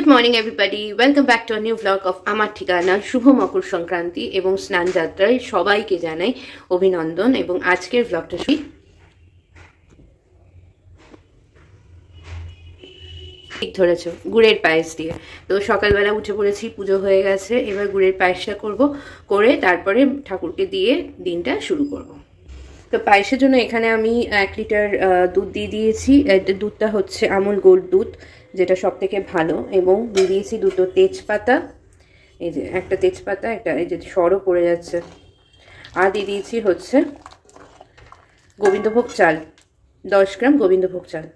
Good morning everybody, welcome back to a new blog of আমার ঠিকানা। শুভ মকর সংক্রান্তি এবং স্নান যাত্রায় সবাইকে জানাই অভিনন্দন। এবং আজকের ব্লগটা ঠিক ধরেছ, গুড়ের পায়েস দিয়ে। তো সকালবেলা উঠে পড়েছি, পুজো হয়ে গেছে, এবার গুড়ের পায়েসটা করে তারপরে ঠাকুরকে দিয়ে দিনটা শুরু করব। তো পায়েসের জন্য এখানে আমি 1 লিটার দুধ দিয়ে দিয়েছি। দুধটা হচ্ছে আমুল গোল্ড দুধ, যেটা সব থেকে ভালো। এবং দিয়ে দিয়েছি দুটো তেজপাতা, এই যে একটা তেজপাতা, একটা এই যে সরও পড়ে যাচ্ছে। আর দিয়ে দিয়েছি হচ্ছে গোবিন্দভোগ চাল, 10 গ্রাম গোবিন্দভোগ চাল,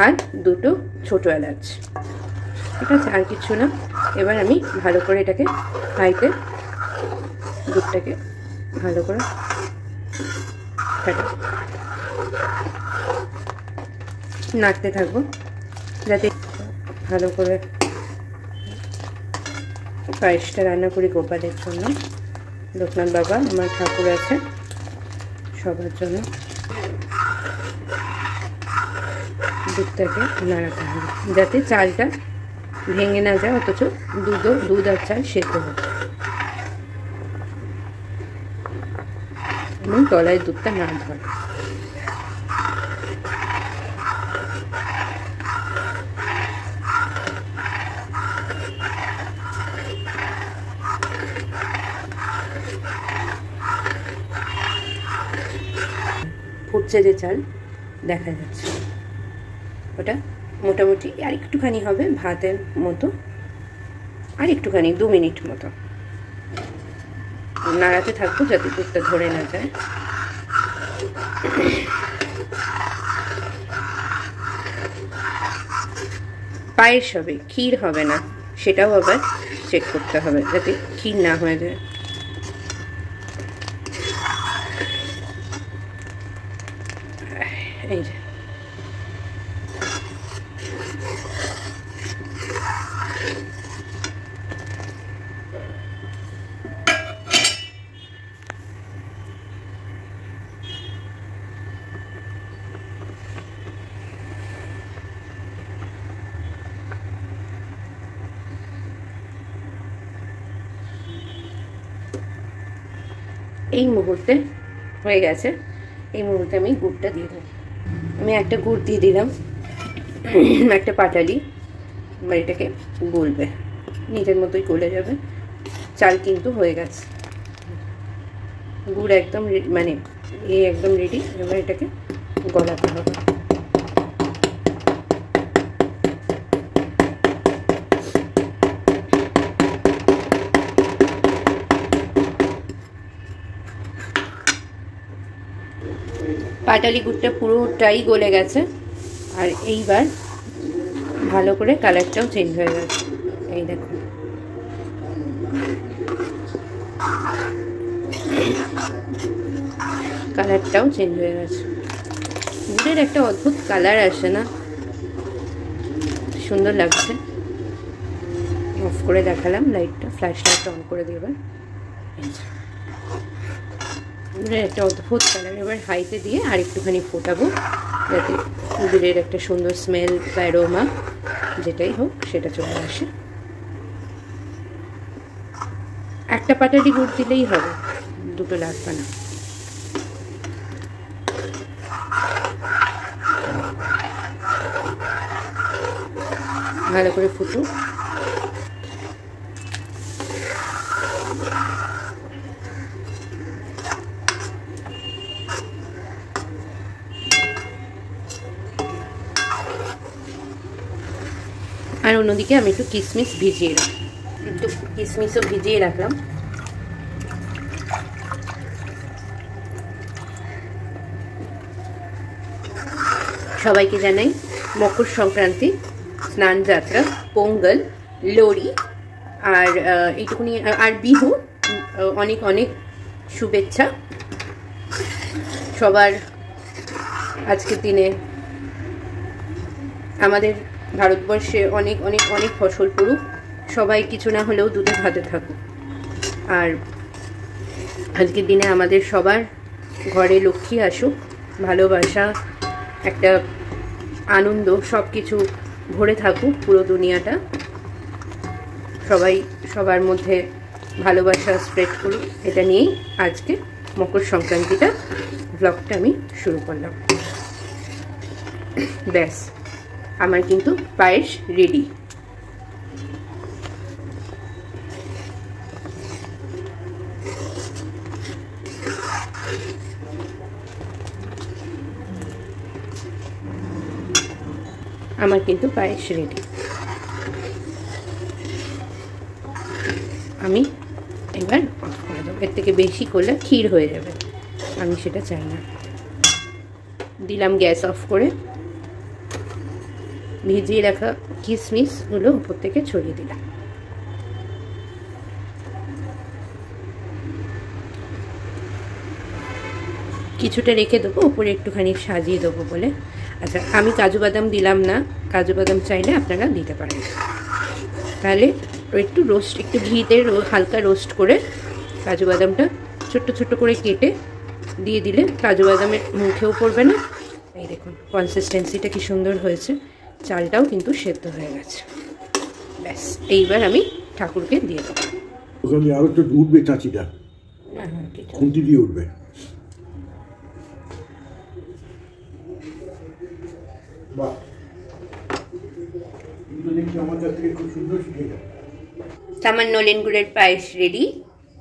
আর দুটো ছোটো এলাচ। ঠিক আছে, আর কিছু না। এবার আমি ভালো করে এটাকে হাইতে দুধটাকে ভালো করে নাড়তে থাকবো, যাতে ভালো করে পায়েসটা রান্না করি গোপালের জন্য। লোকনাথ বাবা আমার ঠাকুর আছে, সবার জন্য দুধটাকে নাড়াতে হবে, যাতে চালটা ভেঙে না যায়, অথচ দুধ আর চাল সেদ্ধ হবে এবং তলায় দুধটা না ধরে। ফুটছে যে চাল দেখা যাচ্ছে, ওটা মোটামুটি আর একটুখানি হবে ভাতের মতো, আর একটুখানি 2 মিনিট মতো নাড়াতে থাকবো যাতে দুধটা ধরে না যায়। পায়েস হবে, ক্ষীর হবে না, সেটাও আবার চেক করতে হবে যাতে ক্ষীর না হয়ে যায়। এই যে এই মুহূর্তে হয়ে গেছে। এই মুহূর্তে আমি গুড়টা দিয়ে দেবো। আমি একটা গুড় দিয়ে দিলাম, একটা পাটালি। এবার এটাকে গলবে, নিজের মতোই গলে যাবে। চাল কিন্তু হয়ে গেছে, গুড় একদম মানে একদম রেডি। এবার এটাকে গলাতে হবে। পাটালি গুড়টা পুরোটাই গলে গেছে, আর এইবার ভালো করে কালারটাও চেঞ্জ হয়ে গেছে। এই দেখুন, কালারটাও চেঞ্জ হয়ে গেছে। গুড়ের একটা অদ্ভুত কালার আসে না, সুন্দর লাগছে। অফ করে দেখালাম লাইটটা, ফ্ল্যাশ লাইটটা অন করে দিয়ে গুড়ের একটা অদ্ভুত কালার। এবার হাইতে দিয়ে আর একটুখানি ফোটাবো, যাতে গুড়ের একটা সুন্দর স্মেল বা অ্যারোমা যেটাই হোক সেটা চলে আসে। একটা পাটালি গুড় দিলেই হবে, দুটো লাগবে না। ভালো করে ফুটুক। আর অন্যদিকে আমি একটু কিশমিশ ভিজিয়ে রাখলাম, কিশমিশও ভিজিয়ে রাখলাম। সবাইকে জানাই মকর সংক্রান্তি, স্নান যাত্রা, পোঙ্গল, লোরি আর এইটুকুনি, আর বিহু অনেক অনেক শুভেচ্ছা সবার। আজকের দিনে আমাদের ভারতবর্ষে অনেক অনেক অনেক ফসল পড়ুক, সবাই কিছু না হলেও দুধে ভাতে থাকুক। আর আজকের দিনে আমাদের সবার ঘরে লক্ষ্মী আসুক, ভালোবাসা, একটা আনন্দ, সব কিছু ভরে থাকুক পুরো দুনিয়াটা, সবাই সবার মধ্যে ভালোবাসা স্প্রেড করুক, এটা নিয়েই আজকে মকর সংক্রান্তিটা ব্লগটা আমি শুরু করলাম। ব্যাস, আমার কিন্তু পায়েস রেডি। আমার কিন্তু পায়েস রেডি। আমি এবার অফ করে দেবো, এর থেকে বেশি করলে ক্ষীর হয়ে যাবে, আমি সেটা চাই না। দিলাম গ্যাস অফ করে, ভিজিয়ে রাখা কিশমিশগুলো উপর থেকে ছড়িয়ে দিলাম। কিছুটা রেখে দেবো, উপরে একটুখানি সাজিয়ে দেবো বলে। আচ্ছা, আমি কাজু বাদাম দিলাম না, কাজু বাদাম চাইলে আপনারা দিতে পারেন। তাহলে একটু রোস্ট, একটু ঘিতে হালকা রোস্ট করে কাজু বাদামটা ছোট্ট ছোট্ট করে কেটে দিয়ে দিলে কাজু বাদামের মুখেও পড়বে না। এই দেখুন কনসিস্টেন্সিটা কি সুন্দর হয়েছে, চালটাও কিন্তু সেদ্ধ হয়ে গেছে। ব্যাস, এইবার আমি ঠাকুরকে দিয়ে দেবো। ওখানে আরো একটু উঠবে চাচিটা, খুন্তি দিয়ে উঠবে। আমার নলেন গুড়ের পায়েস রেডি।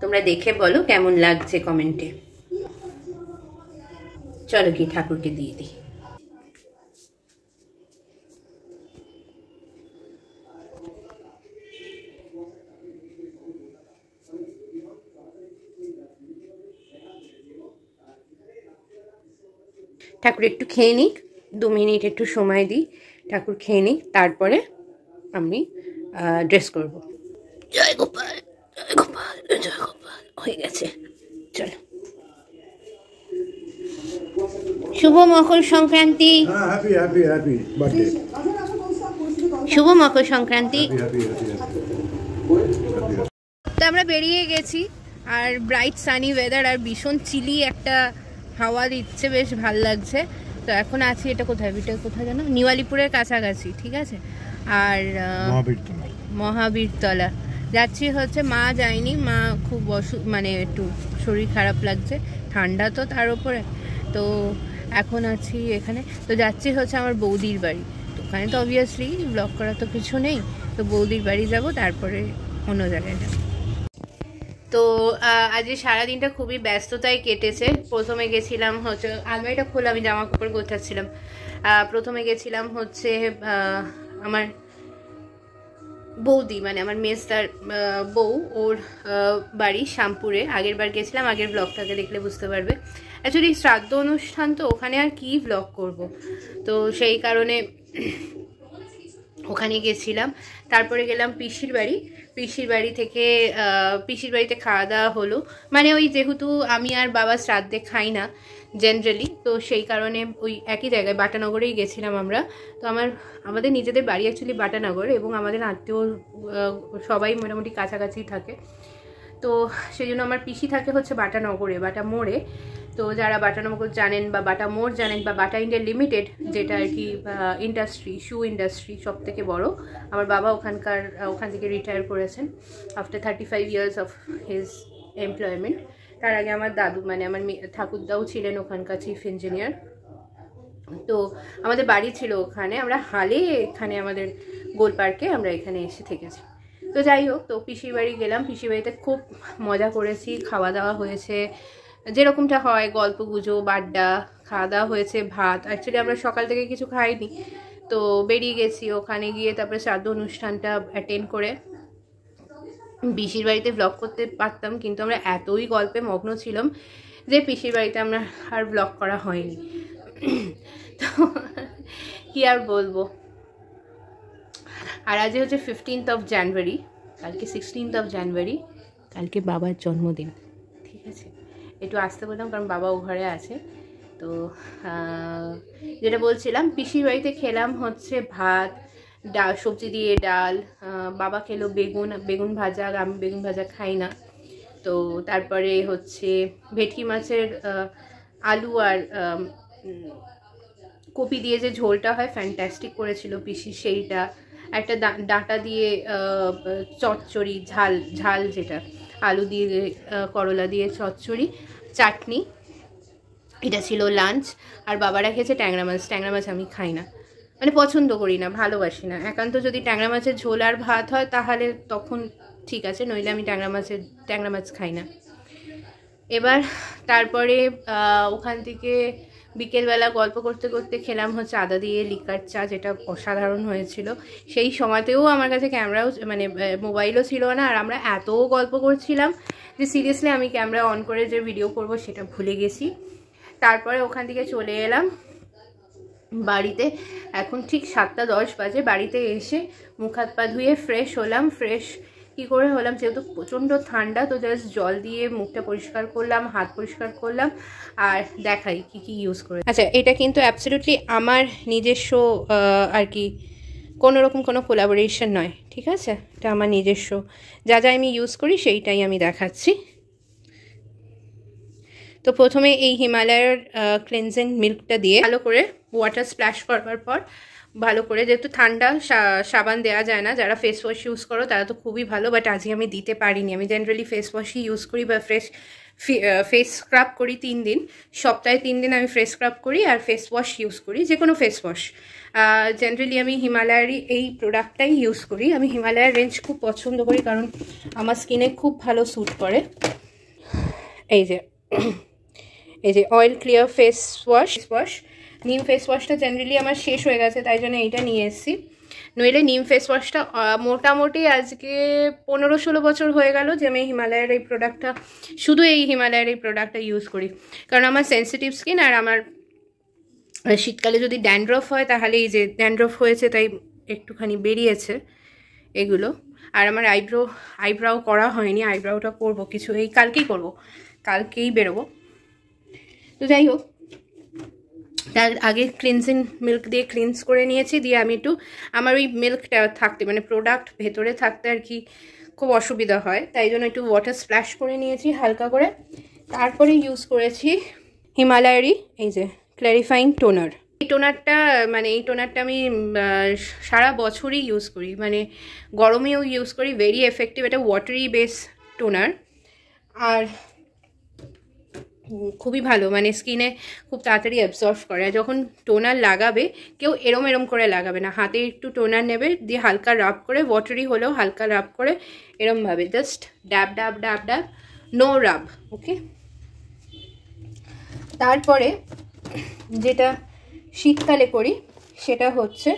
তোমরা দেখে বলো কেমন লাগছে কমেন্টে। চলো কি ঠাকুরকে দিয়ে দিই। ঠাকুর একটু খেয়ে নিক, 2 মিনিট একটু সময় দিই, ঠাকুর খেয়ে নিক, তারপরে আমি ড্রেস করব। জয় গোপাল, জয় গোপাল, জয় গোপাল। হয়ে গেছে, চলো। শুভ মকর সংক্রান্তি। শুভ মকর সংক্রান্তি। তো আমরা বেরিয়ে গেছি, আর ব্রাইট সানি ওয়েদার, আর ভীষণ চিলি একটা হাওয়া দিচ্ছে, বেশ ভাল লাগছে। তো এখন আছি, এটা কোথায়, এটা কোথায় জানো, নিউ-আলিপুরের কাছাকাছি, ঠিক আছে। আর মহাবীরতলা যাচ্ছি হচ্ছে। মা যায়নি, মা খুব মানে একটু শরীর খারাপ লাগছে, ঠান্ডা তো তার উপরে। তো এখন আছি এখানে, তো যাচ্ছি হচ্ছে আমার বৌদির বাড়ি। তো ওখানে তো অবভিয়াসলি ব্লগ করা তো কিছু নেই, তো বৌদির বাড়ি যাব, তারপরে অন্য জায়গায় যাব। তো আজকে সারাদিনটা খুবই ব্যস্ততায় কেটেছে। প্রথমে গেছিলাম হচ্ছে, আলমারিটা খোলা, আমি জামা কাপড় গোছাচ্ছিলাম। প্রথমে গেছিলাম হচ্ছে আমার বৌদি, মানে আমার মেজদার বউ, ওর বাড়ি শ্যামপুরে। আগের বার গেছিলাম, আগের ব্লগটাকে দেখলে বুঝতে পারবে। অ্যাকচুয়ালি শ্রাদ্ধ অনুষ্ঠান, তো ওখানে আর কি ব্লগ করব, তো সেই কারণে ওখানে গেছিলাম। তারপরে গেলাম পিসির বাড়ি। পিসির বাড়ি থেকে পিসির বাড়িতে খাওয়া দাওয়া হলো, মানে ওই যেহেতু আমি আর বাবা শ্রাদ্ধে খাই না জেনারেলি, তো সেই কারণে ওই একই জায়গায় বাটানগরেই গেছিলাম আমরা। তো আমাদের নিজেদের বাড়ি অ্যাকচুয়ালি বাটানগর, এবং আমাদের আত্মীয় সবাই মোটামুটি কাছাকাছি থাকে। তো সেই জন্য আমার পিসি থাকে হচ্ছে বাটানগরে, বাটা মোড়ে। তো যারা বাটানগর জানেন বা বাটা মোড় জানেন, বা বাটা ইন্ডিয়া লিমিটেড, যেটা আর কি ইন্ডাস্ট্রি, শু ইন্ডাস্ট্রি সব থেকে বড়, আমার বাবা ওখান থেকে রিটায়ার করেছেন after 35 years of his employment. তার আগে আমার দাদু, মানে আমার ঠাকুরদাও ছিলেন ওখানকার চিফ ইঞ্জিনিয়ার। তো আমাদের বাড়ি ছিল ওখানে, আমরা হালে এখানে আমাদের গোল পার্কে আমরা এখানে এসে থেকেছি। তো যাই হোক, তো পিসির বাড়ি গেলাম। পিসির বাড়িতে খুব মজা করেছি, খাওয়া দাওয়া হয়েছে যেরকমটা হয়, গল্প গুজব আড্ডা, খাওয়া দাওয়া হয়েছে। ভাত, অ্যাকচুয়ালি আমরা সকাল থেকে কিছু খাইনি, তো বেরিয়ে গেছি। ওখানে গিয়ে তারপরে শ্রাদ্ধ অনুষ্ঠানটা অ্যাটেন্ড করে পিসির বাড়িতে ব্লগ করতে পারতাম, কিন্তু আমরা এতই গল্পে মগ্ন ছিলাম যে পিসির বাড়িতে আমরা আর ব্লগ করা হয়নি। তো কি আর বলবো। আর আজ হচ্ছে 15th of January, কালকে 16th of January, কালকে বাবার জন্মদিন, ঠিক আছে। একটু আসতে বললাম কারণ বাবা ও ঘরে আছে। তো যেটা বলছিলাম, পিসির বাড়িতে খেলাম হচ্ছে ভাত, ডাল, সবজি দিয়ে ডাল। বাবা খেলো বেগুন ভাজা, আমি বেগুন ভাজা খাই না। তো তারপরে হচ্ছে ভেটকি মাছের আলু আর কপি দিয়ে যে ঝোলটা হয় ফ্যান্টাস্টিক করেছিল পিসি, সেইটা একটা ডাঁটা দিয়ে চচ্চড়ি, ঝাল ঝাল যেটা আলু দিয়ে করলা দিয়ে চচ্চড়ি, চাটনি, এটা ছিল লাঞ্চ। আর বাবারা খেয়েছে ট্যাংরা মাছ। ট্যাংরা মাছ আমি খাই না, মানে পছন্দ করি না, ভালোবাসি না। একান্ত যদি ট্যাংরা মাছের ঝোল আর ভাত হয় তাহলে তখন ঠিক আছে, নইলে আমি ট্যাংরা মাছ খাই না। এবার তারপরে ওখান থেকে বিকেলবেলা গল্প করতে করতে খেলাম হচ্ছে আদা দিয়ে লিকার চা, যেটা অসাধারণ হয়েছিল। সেই সময়তেও আমার কাছে ক্যামেরাও মানে মোবাইলও ছিল না, আর আমরা এত গল্প করছিলাম যে সিরিয়াসলি আমি ক্যামেরা অন করে যে ভিডিও করব সেটা ভুলে গেছি। তারপরে ওখান থেকে চলে এলাম বাড়িতে। এখন ঠিক 7:10 বাজে। বাড়িতে এসে মুখ হাত পা ধুয়ে ফ্রেশ হলাম। ফ্রেশ কী করে হলাম, যেহেতু প্রচণ্ড ঠান্ডা, তো জাস্ট জল দিয়ে মুখটা পরিষ্কার করলাম, হাত পরিষ্কার করলাম। আর দেখাই কি কি ইউজ করে। আচ্ছা, এটা কিন্তু অ্যাবসলিউটলি আমার নিজস্ব আর কি, কোনোরকম কোনো কোলাবোরেশন নয়, ঠিক আছে? এটা আমার নিজস্ব, যা যা আমি ইউজ করি সেইটাই আমি দেখাচ্ছি। তো প্রথমে এই হিমালয়ের ক্লেনজিং মিল্কটা দিয়ে ভালো করে ওয়াটার স্প্ল্যাশ করবার পর ভালো করে, যেহেতু ঠান্ডা সাবান দেওয়া যায় না, যারা ফেস ওয়াশ ইউজ করো তারা তো খুবই ভালো, বাট আজকে আমি দিতে পারিনি। আমি জেনারেলি ফেস ওয়াশই ইউজ করি বা ফেস স্ক্রাব করি 3 দিন, সপ্তাহে 3 দিন আমি ফেস স্ক্রাব করি আর ফেস ওয়াশ ইউজ করি, যে কোনো ফেস ওয়াশ। জেনারেলি আমি হিমালয়েরই এই প্রোডাক্টটাই ইউজ করি। আমি হিমালয়ের রেঞ্জ খুব পছন্দ করি কারণ আমার স্কিনে খুব ভালো স্যুট করে। এই যে অয়েল ক্লিয়ার ফেস ওয়াশ। নিম ফেস ওয়াশটা জেনারেলি আমার শেষ হয়ে গেছে, তাই জন্য এইটা নিয়ে এসেছি। নইলে নিম ফেস ওয়াশটা মোটামুটি আজকে 15-16 বছর হয়ে গেল যে আমি হিমালয়ের এই প্রোডাক্টটা, শুধু এই হিমালয়ের এই প্রোডাক্টটা ইউজ করি। কারণ আমার সেন্সিটিভ স্কিন, আর আমার শীতকালে যদি ড্যান্ড্রফ হয় তাহলে এই যে ড্যান্ড্রফ হয়েছে তাই একটুখানি বেরিয়েছে এগুলো। আর আমার আইব্রাও করা হয়নি, আইব্রাওটা করবো কিছু, এই কালকেই বেরোবো। তো যাই হোক, তার আগে ক্লিনজিং মিল্ক দিয়ে ক্লিনজ করে নিয়েছি, দিয়ে আমি একটু আমার ওই মিল্কটা থাকতে মানে প্রোডাক্ট ভেতরে থাকতে আর কি খুব অসুবিধা হয়, তাই জন্য একটু ওয়াটার স্প্ল্যাশ করে নিয়েছি হালকা করে। তারপরে ইউজ করেছি হিমালয়েরই এই যে ক্ল্যারিফাইং টোনার। এই টোনারটা আমি সারা বছরই ইউজ করি, মানে গরমেও ইউজ করি, ভেরি এফেক্টিভ। এটা ওয়াটারি বেস টোনার, আর খুবই ভালো, মানে স্কিনে খুব তাড়াতাড়ি অ্যাবজর্ব করে। আর যখন টোনার লাগাবে কেউ এরম করে লাগাবে না, হাতে একটু টোনার নেবে, দিয়ে হালকা রাব করে, ওয়াটারি হলেও হালকা রাব করে এরমভাবে জাস্ট ড্যাব ড্যাব ড্যাব ড্যাব, নো রাব, ওকে। তারপরে যেটা শীতকালে করি সেটা হচ্ছে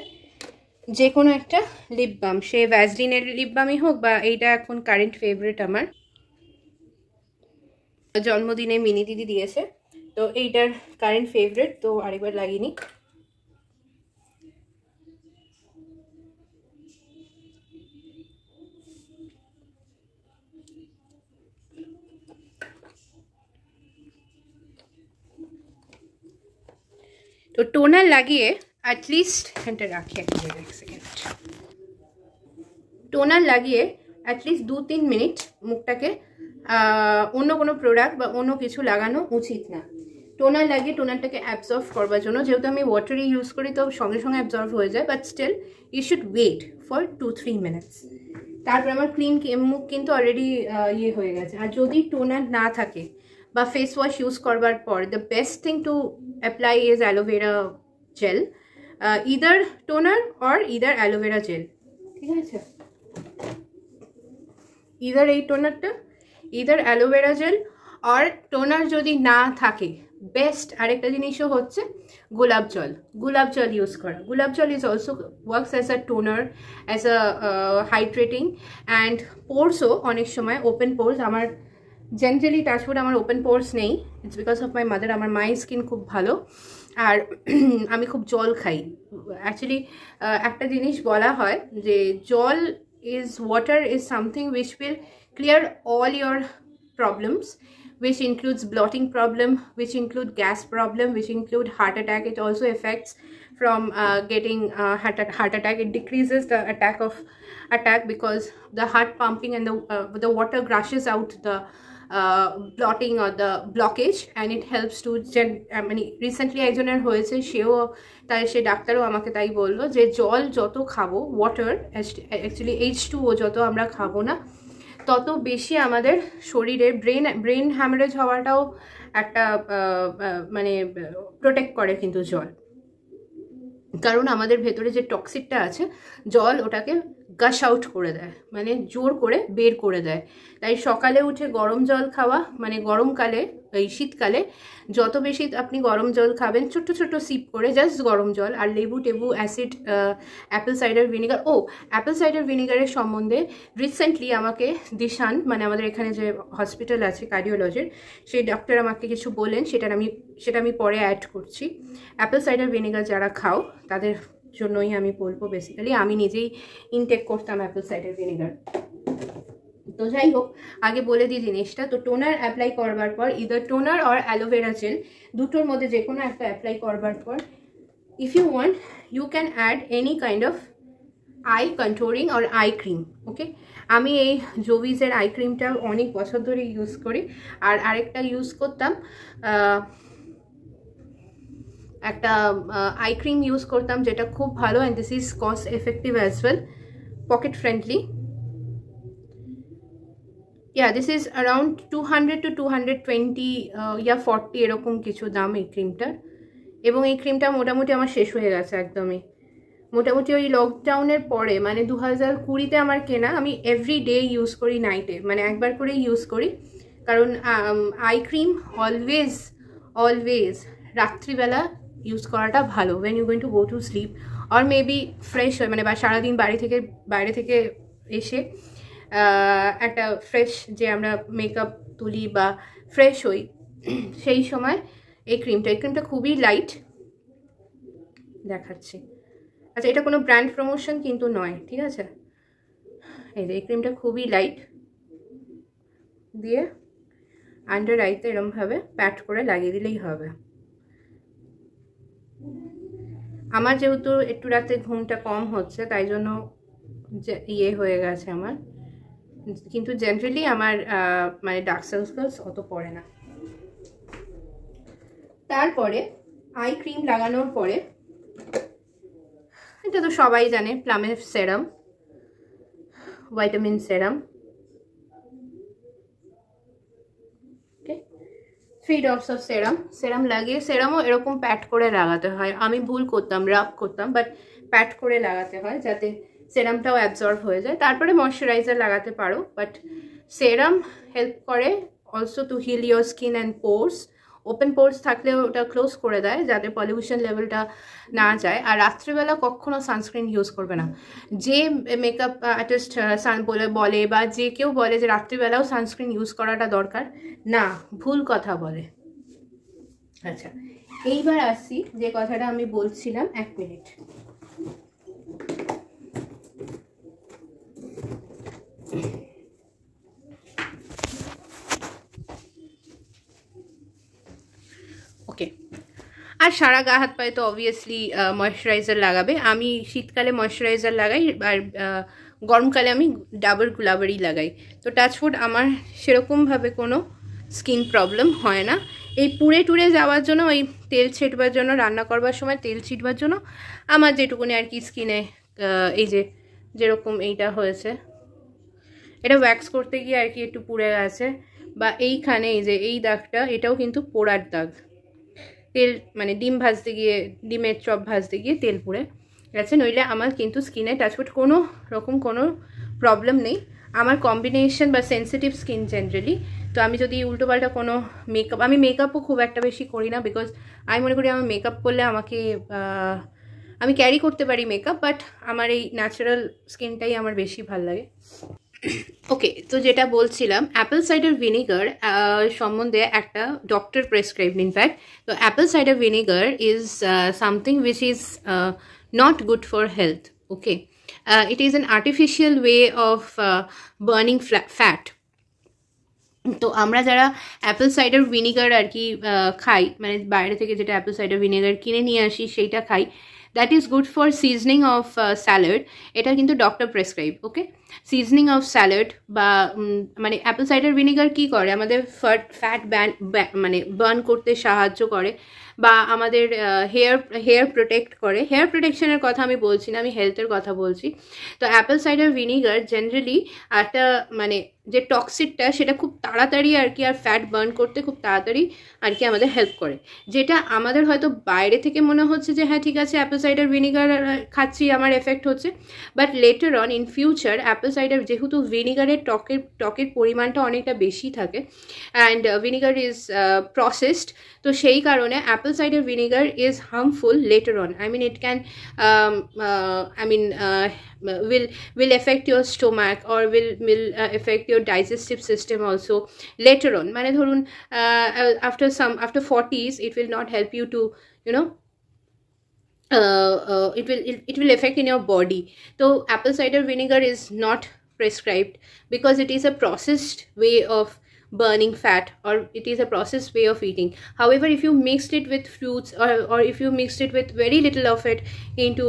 যে কোনো একটা লিপ বাম, সে ভ্যাসলিনের লিপ বামই হোক বা এইটা এখন কারেন্ট ফেভারিট আমার, জন্মদিনে মিনি দিদি দিয়েছে, তো এইটার কারেন্ট ফেভারিট, তো আরেকবার লাগিয়ে নিই। তো টোনার লাগিয়ে অ্যাটলিস্ট এখানটা রাখি এক সেকেন্ড, টোনার লাগিয়ে অ্যাটলিস্ট 2-3 মিনিট মুখটাকে অন্য কোনো প্রোডাক্ট বা অন্য কিছু লাগানো উচিত না। টোনার লাগিয়ে টোনারটাকে অ্যাবজর্ভ করবার জন্য, যেহেতু আমি ওয়াটারই ইউজ করি তো সঙ্গে সঙ্গে অ্যাবজর্ভ হয়ে যায়, but still you should wait for 2-3 minutes. তারপর আমার মুখ কিন্তু অলরেডি ইয়ে হয়ে গেছে। আর যদি টোনার না থাকে বা ফেস ওয়াশ ইউজ করবার পর, the best thing to apply is aloe vera gel, either toner or either aloe vera gel, ঠিক আছে? ইদার এই টোনারটা, ইদার অ্যালোভেরা জেল, আর টোনার যদি না থাকে বেস্ট আরেকটা জিনিসও হচ্ছে গোলাপ জল ইউজ করা। গোলাপ জল is also works as a toner, as a hydrating, and পোর্সও অনেক সময় ওপেন পোর্স, আমার জেনারেলি টাচউড আমার ওপেন পোর্স নেই, it's because of my mother. আমার মায়ের স্কিন খুব ভালো, আর আমি খুব জল খাই। অ্যাকচুয়ালি একটা জিনিস বলা হয় যে water is something which will clear all your problems, which includes blotting problem, which include gas problem, which include heart attack. It also affects from getting heart attack. It decreases the attack because the heart pumping and the water gushes out the bloating or the blockage and it helps to মানে recently একজনের হয়েছে, সে ডাক্তারও আমাকে তাই বললো যে জল যত খাবো, ওয়াটার অ্যাকচুয়ালি H2O যত আমরা খাবো না, তত বেশি আমাদের শরীরে ব্রেন হ্যামারেজ হওয়াটাও একটা মানে প্রোটেক্ট করে কিন্তু জল, কারণ আমাদের ভেতরে যে টক্সিকটা আছে জল ওটাকে গাশ আউট করে দেয়, মানে জোর করে বের করে দেয়। তাই সকালে উঠে গরম জল খাওয়া, মানে গরমকালে এই শীতকালে যত বেশি আপনি গরম জল খাবেন, ছোট্ট ছোট্ট সিপ করে, জাস্ট গরম জল, আর লেবু টেবু acid, apple cider vinegar. Apple cider ভিনিগারের সম্বন্ধে রিসেন্টলি আমাকে দিশান, মানে আমাদের এখানে যে হসপিটাল আছে কার্ডিওলজির, সেই ডক্টর আমাকে কিছু বললেন, সেটা আমি পরে অ্যাড করছি। অ্যাপেল সাইডার ভিনিগার যারা খাও তাদের জন্যই আমি বলবো, বেসিক্যালি আমি নিজেই ইনটেক করতাম অ্যাপেল সাইডার ভিনিগার। তো যাই হোক, আগে বলে দিই জিনিসটা। তো টোনার অ্যাপ্লাই করবার পর, either toner or aloe vera gel, দুটোর মধ্যে যে কোনো একটা অ্যাপ্লাই করবার পর, if you want you can add any kind of eye controlling or eye cream. Okay, আমি এই জোভিজের আই ক্রিমটা অনেক বছর ধরে ইউজ করি, আর আরেকটা ইউজ করতাম, একটা আই ক্রিম ইউজ করতাম যেটা খুব ভালো, and this is cost effective as well, pocket friendly. This is around 200 to 220 ইয়া 40 এরকম কিছু দাম এই ক্রিমটার। এবং এই ক্রিমটা মোটামুটি আমার শেষ হয়ে গেছে একদমই, মোটামুটি ওই লকডাউনের পরে, মানে 2020-তে আমার কেনা। আমি এভরি ডে ইউজ করি নাইটে, মানে একবার করেই ইউজ করি, কারণ আই ক্রিম অলওয়েজ রাত্রিবেলা ইউজ করাটা ভালো, when you going to go to sleep or maybe fresh হয়, মানে বা সারাদিন বাইরে থেকে এসে একটা ফ্রেশ, যে আমরা মেকআপ তুলি বা ফ্রেশ হই, সেই সময় এই ক্রিমটা খুবই লাইট দেখাচ্ছি। আচ্ছা, এটা কোনো ব্র্যান্ড প্রমোশন কিন্তু নয়, ঠিক আছে। এই ক্রিমটা খুবই লাইট, দিয়ে আন্ডার আইতে এরমভাবে প্যাট করে লাগিয়ে দিলেই হবে। আমার যেহেতু একটু রাতে ঘুমটা কম হচ্ছে, তাই জন্য হয়ে গেছে আমার, কিন্তু জেনারেলি আমার মানে ডার্ক সার্কেলস অত পড়ে না। তারপরে আই ক্রিম লাগানোর পরে, এটা তো সবাই জানে, প্লামের সেরাম, ভাইটামিন সেরাম, 3 drops অফ সেরাম লাগিয়ে, সেরামও এরকম প্যাট করে লাগাতে হয়। আমি ভুল করতাম, রাব করতাম, বাট প্যাট করে লাগাতে হয় যাতে সেরামটাও অ্যাবজর্ব হয়ে যায়। তারপরে ময়শ্চারাইজার লাগাতে পারো, বাট সেরাম হেল্প করে also to heal your skin and pores. Open pores থাকলে ওটা ক্লোজ করে দেয় যাতে পলিউশন লেভেলটা না যায়। আর রাত্রিবেলা কখনো সানস্ক্রিন ইউজ করবে না। যে মেকআপ আর্টিস্ট বলে বা যে কেউ বলে যে রাত্রিবেলাও সানস্ক্রিন ইউজ করাটা দরকার, না, ভুল কথা বলে। আচ্ছা, এইবার আসছি যে কথাটা আমি বলছিলাম, 1 মিনিট। ওকে, আর সারা গা হাত পায়ে তো অবভিয়াসলি ময়শ্চারাইজার লাগাবে। আমি শীতকালে ময়শ্চারাইজার লাগাই, আর গরমকালে আমি ডাবর গুলাবারি লাগাই। তো টাচউড আমার সেরকমভাবে কোনো স্কিন প্রবলেম হয় না। এই পুড়ে টুড়ে যাওয়ার জন্য, ওই তেল ছিটবার জন্য, রান্না করবার সময় তেল ছিটবার জন্য আমার যেটুকুনি আর কি স্কিনে, এই যেরকম এইটা হয়েছে, এটা ওয়্যাক্স করতে গিয়ে আর কি একটু পুড়ে গেছে, বা এইখানে এই যে এই দাগটা, এটাও কিন্তু পোড়ার দাগ, তেল মানে ডিমের চপ ভাজতে গিয়ে তেল পুড়ে গেছে। নইলে আমার কিন্তু স্কিনে টাচউড কোনো রকম কোনো প্রবলেম নেই। আমার কম্বিনেশন বা সেন্সিটিভ স্কিন জেনারেলি, তো আমি যদি উল্টোপাল্টা কোনো আমি মেকআপও খুব একটা বেশি করি না, বিকজ আমি মনে করি আমার মেকআপ করলে আমি ক্যারি করতে পারি মেকআপ, বাট আমার এই ন্যাচারাল স্কিনটাই আমার বেশি ভালো লাগে। ওকে, তো যেটা বলছিলাম, অ্যাপেল সাইডার ভিনিগার সম্বন্ধে একটা ডক্টর প্রেসক্রাইবড, ইনফ্যাক্ট। তো apple cider vinegar is something which is not good for health. Okay, it is an artificial way of burning fat. তো আমরা যারা অ্যাপেল সাইডার ভিনিগার আর কি খাই, মানে বাইরে থেকে যেটা অ্যাপেল সাইডার ভিনিগার কিনে নিয়ে আসি সেইটা খাই, that is good for seasoning of salad. এটা কিন্তু doctor prescribe, okay. Seasoning of salad বা মানে অ্যাপেল সাইডার ভিনিগার কী করে, আমাদের ফ্যাট মানে বার্ন করতে সাহায্য করে, বা আমাদের হেয়ার প্রোটেক্ট করে। হেয়ার প্রোটেকশনের কথা আমি বলছি না, আমি হেলথের কথা বলছি। তো অ্যাপেল সাইডার ভিনিগার জেনারেলি একটা মানে যে টক্সিকটা সেটা খুব তাড়াতাড়ি আর কি, আর ফ্যাট বার্ন করতে খুব তাড়াতাড়ি আর কি আমাদের হেল্প করে, যেটা আমাদের হয়তো বাইরে থেকে মনে হচ্ছে যে হ্যাঁ ঠিক আছে অ্যাপেল সাইডার ভিনিগার খাচ্ছি আমার এফেক্ট হচ্ছে, but later on in future apple cider যেহেতু ভিনিগারের টকের পরিমাণটা অনেকটা বেশি থাকে, অ্যান্ড ভিনিগার ইজ প্রসেসড, তো সেই কারণে apple cider vinegar is harmful later on. I mean it can will affect your stomach or will affect your digestive system also later on. মানে ধরুন after 40s it will not help you to, you know, it will affect in your body. So apple cider vinegar is not prescribed because it is a processed way of burning fat, or it is a processed way of eating. However, if you mixed it with fruits, or if you mixed it with very little of it into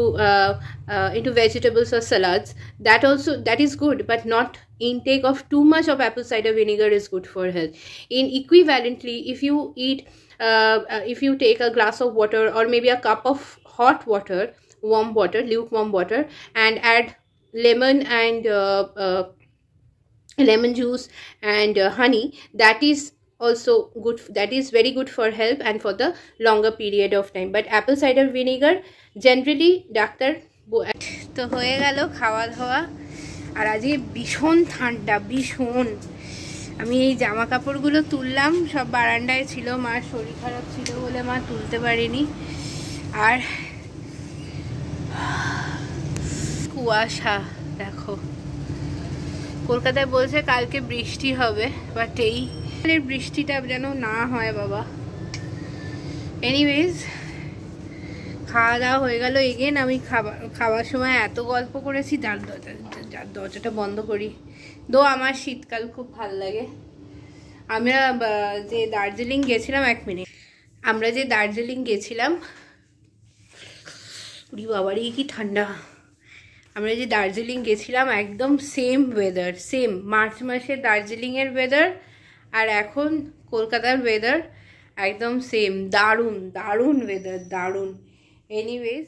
vegetables or salads, that is good, but not intake of too much of apple cider vinegar is good for health. In equivalently, if you eat if you take a glass of water or maybe a cup of hot water, warm water, lukewarm water, and add lemon and lemon juice and honey, that is also good, that is very good for health and for the longer period of time. But apple cider vinegar generally doctor তো হয়ে গেল খাওয়া দাওয়া, আর আজকে ভীষণ ঠান্ডা, ভীষণ। আমি এই জামা কাপড়গুলো তুললাম, সব বারান্দায় ছিল, মার শরীর খারাপ ছিল বলে মা তুলতে পারিনি। আর কুয়াশা দেখো, কলকাতায় বলছে কালকে বৃষ্টি হবে, বাট এই বৃষ্টিটা যেন না হয় বাবা। এনিওয়েজ খাওয়া দাওয়া হয়ে গেল। এগেন আমি খাওয়ার সময় এত গল্প করেছি, দরজাটা বন্ধ করি। আমার শীতকাল খুব ভাল লাগে। আমরা যে দার্জিলিং গেছিলাম, 1 মিনিট, আমরা যে দার্জিলিং গেছিলাম, উরি বাবারই কি ঠান্ডা। আমরা যে দার্জিলিং গেছিলাম একদম সেম ওয়েদার, সেম মার্চ মাসে দার্জিলিংয়ের ওয়েদার আর এখন কলকাতার ওয়েদার একদম সেম, দারুণ দারুণ ওয়েদার, দারুণ। এনিওয়েজ